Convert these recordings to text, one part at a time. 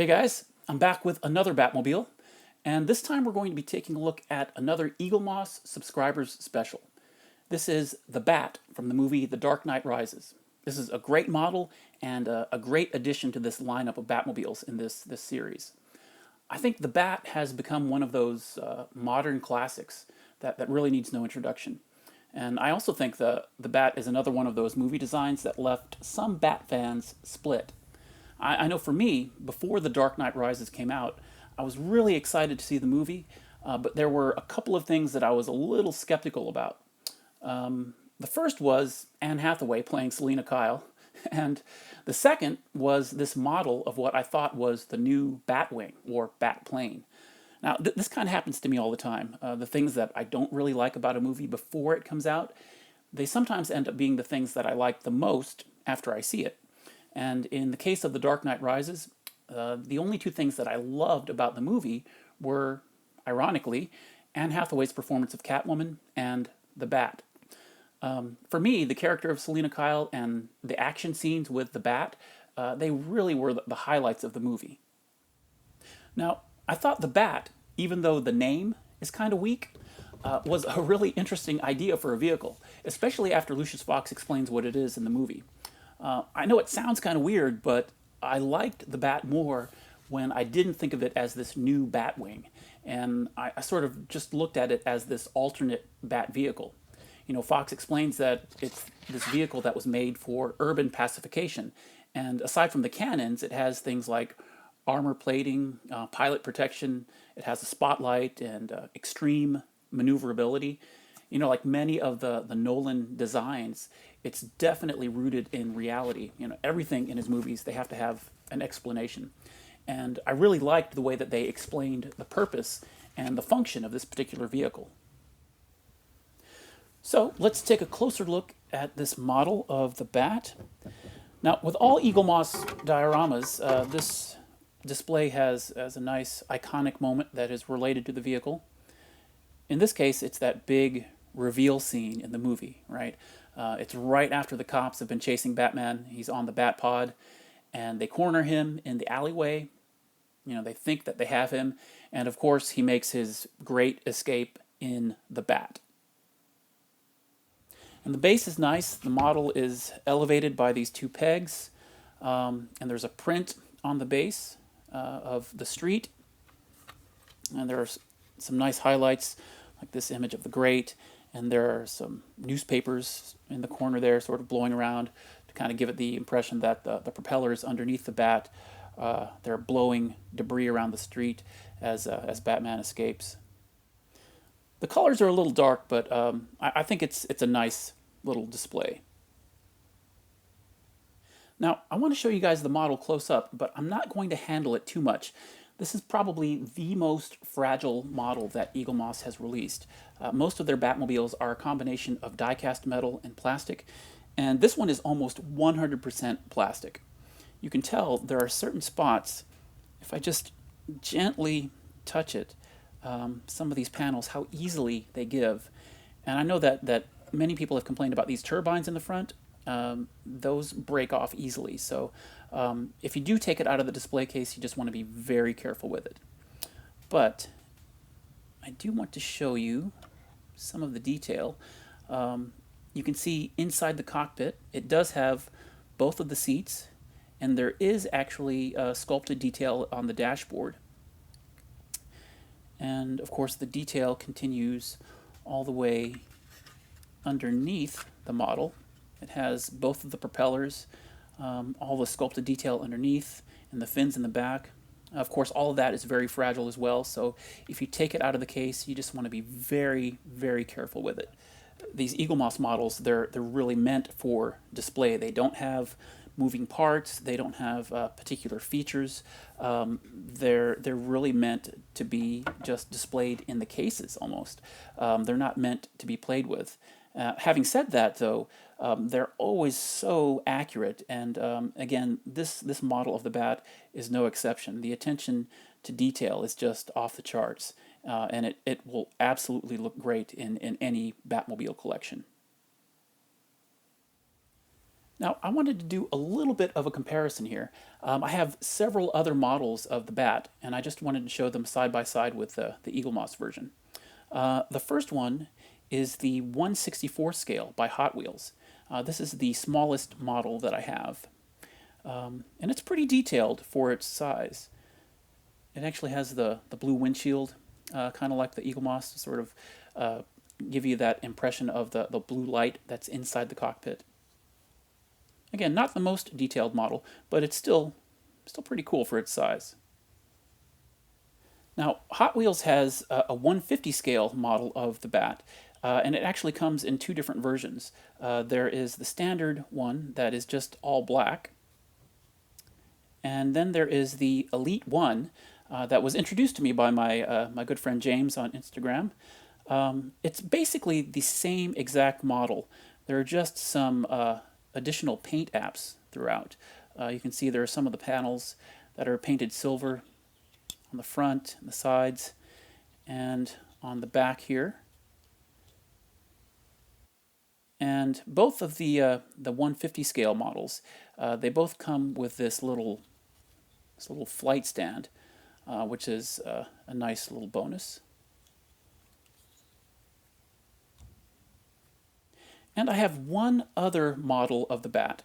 guys, I'm back with another Batmobile, and this time we're going to be taking a look at another Eaglemoss subscribers special. This is the Bat from the movie The Dark Knight Rises. This is a great model and a great addition to this lineup of Batmobiles in this series. I think the Bat has become one of those modern classics that really needs no introduction. And I also think the Bat is another one of those movie designs that left some Bat fans split. I know for me, before The Dark Knight Rises came out, I was really excited to see the movie, but there were a couple of things that I was a little skeptical about. The first was Anne Hathaway playing Selina Kyle, and the second was this model of what I thought was the new Batwing, or Batplane. Now, this kind of happens to me all the time. The things that I don't really like about a movie before it comes out, they sometimes end up being the things that I like the most after I see it. And in the case of The Dark Knight Rises, the only two things that I loved about the movie were, ironically, Anne Hathaway's performance of Catwoman and the Bat. For me, the character of Selina Kyle and the action scenes with the Bat, they really were the highlights of the movie. Now, I thought the Bat, even though the name is kind of weak, was a really interesting idea for a vehicle, especially after Lucius Fox explains what it is in the movie. I know it sounds kind of weird, but I liked the Bat more when I didn't think of it as this new Batwing, and I sort of just looked at it as this alternate Bat vehicle. You know, Fox explains that it's this vehicle that was made for urban pacification, and aside from the cannons, it has things like armor plating, pilot protection, it has a spotlight, and extreme maneuverability. You know, like many of the Nolan designs, it's definitely rooted in reality. You know, everything in his movies, they have to have an explanation. And I really liked the way that they explained the purpose and the function of this particular vehicle. So let's take a closer look at this model of the Bat. Now, with all Eaglemoss dioramas, this display has a nice iconic moment that is related to the vehicle. In this case, it's that big reveal scene in the movie, right? It's right after the cops have been chasing Batman. He's on the Batpod, and they corner him in the alleyway. You know, they think that they have him, and of course, he makes his great escape in the Bat. And the base is nice. The model is elevated by these two pegs, and there's a print on the base of the street, and there are some nice highlights, like this image of the grate, and there are some newspapers in the corner there sort of blowing around to kind of give it the impression that the propellers underneath the Bat, they're blowing debris around the street as Batman escapes. The colors are a little dark, but I think it's a nice little display. Now, I want to show you guys the model close up, but I'm not going to handle it too much. This is probably the most fragile model that Eaglemoss has released. Most of their Batmobiles are a combination of die-cast metal and plastic, and this one is almost 100% plastic. You can tell there are certain spots, if I just gently touch it, some of these panels, how easily they give. And I know that many people have complained about these turbines in the front. Those break off easily, so if you do take it out of the display case, you just want to be very careful with it. But I do want to show you some of the detail. You can see inside the cockpit, it does have both of the seats, and there is actually sculpted detail on the dashboard. And of course, the detail continues all the way underneath the model. It has both of the propellers, all the sculpted detail underneath, and the fins in the back. Of course, all of that is very fragile as well, so if you take it out of the case, you just want to be very, very careful with it. These Eaglemoss models, they're really meant for display. They don't have moving parts, they don't have particular features. They're really meant to be just displayed in the cases almost. They're not meant to be played with. Having said that, though, they're always so accurate, and again, this model of the Bat is no exception. The attention to detail is just off the charts, and it will absolutely look great in any Batmobile collection. Now, I wanted to do a little bit of a comparison here. I have several other models of the Bat, and I just wanted to show them side by side with the Eaglemoss version. The first one is the 1/64 scale by Hot Wheels. This is the smallest model that I have, and it's pretty detailed for its size. It actually has the blue windshield, kind of like the Eaglemoss, to sort of give you that impression of the blue light that's inside the cockpit. Again, not the most detailed model, but it's still pretty cool for its size. Now, Hot Wheels has a 1/50 scale model of the Bat, and it actually comes in two different versions. There is the standard one that is just all black, and then there is the Elite one that was introduced to me by my good friend James on Instagram. It's basically the same exact model. There are just some additional paint apps throughout. You can see there are some of the panels that are painted silver on the front and the sides and on the back here. And both of the 1/50 scale models, they both come with this little flight stand, which is a nice little bonus. And I have one other model of the Bat.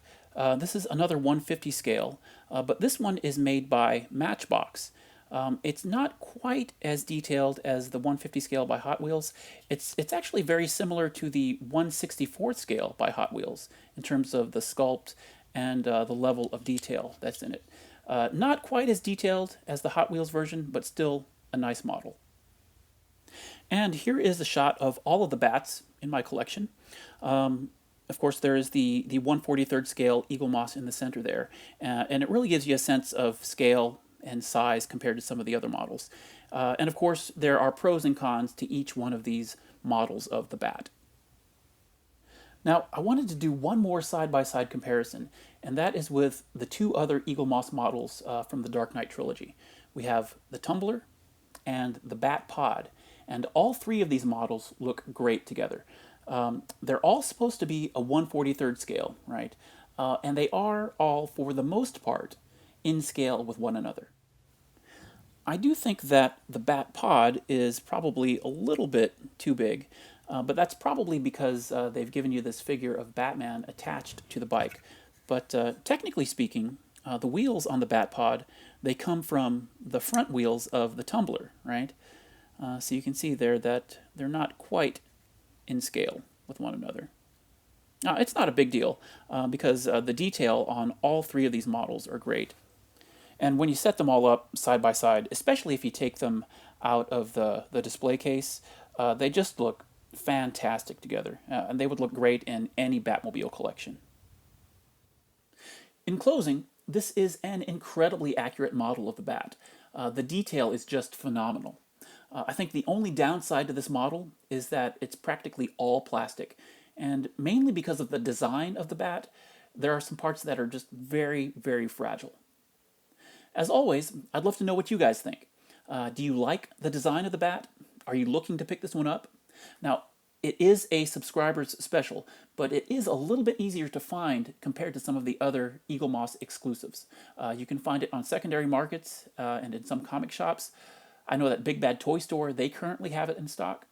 This is another 1/50 scale, but this one is made by Matchbox. It's not quite as detailed as the 1/50 scale by Hot Wheels. It's actually very similar to the 1/64 scale by Hot Wheels in terms of the sculpt and the level of detail that's in it. Not quite as detailed as the Hot Wheels version, but still a nice model. And here is a shot of all of the Bats in my collection. Of course, there is the 1/43 scale Eaglemoss in the center there, and it really gives you a sense of scale and size compared to some of the other models. And of course, there are pros and cons to each one of these models of the Bat. Now, I wanted to do one more side-by-side comparison, and that is with the two other Eaglemoss models from the Dark Knight trilogy. We have the Tumbler and the Batpod, and all three of these models look great together. They're all supposed to be a 1/43 scale, right? And they are all, for the most part, in scale with one another. I do think that the Batpod is probably a little bit too big, but that's probably because they've given you this figure of Batman attached to the bike. But technically speaking, the wheels on the Batpod, they come from the front wheels of the Tumbler, right? So you can see there that they're not quite in scale with one another. Now, it's not a big deal because the detail on all three of these models are great. And when you set them all up side by side, especially if you take them out of the display case, they just look fantastic together. And they would look great in any Batmobile collection. In closing, this is an incredibly accurate model of the Bat. The detail is just phenomenal. I think the only downside to this model is that it's practically all plastic. And mainly because of the design of the Bat, there are some parts that are just very, very fragile. As always, I'd love to know what you guys think. Do you like the design of the Bat? Are you looking to pick this one up? Now, it is a subscribers special, but it is a little bit easier to find compared to some of the other Eaglemoss exclusives. You can find it on secondary markets and in some comic shops. I know that Big Bad Toy Store, they currently have it in stock.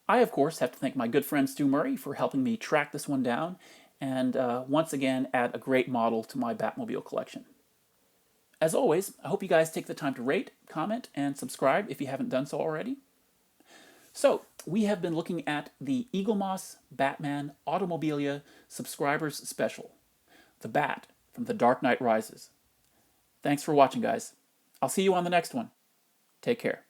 I, of course, have to thank my good friend Stewart Murray for helping me track this one down and once again add a great model to my Batmobile collection. As always, I hope you guys take the time to rate, comment, and subscribe if you haven't done so already. So, we have been looking at the Eaglemoss Batman Automobilia Subscribers Special, the Bat from The Dark Knight Rises. Thanks for watching, guys. I'll see you on the next one. Take care.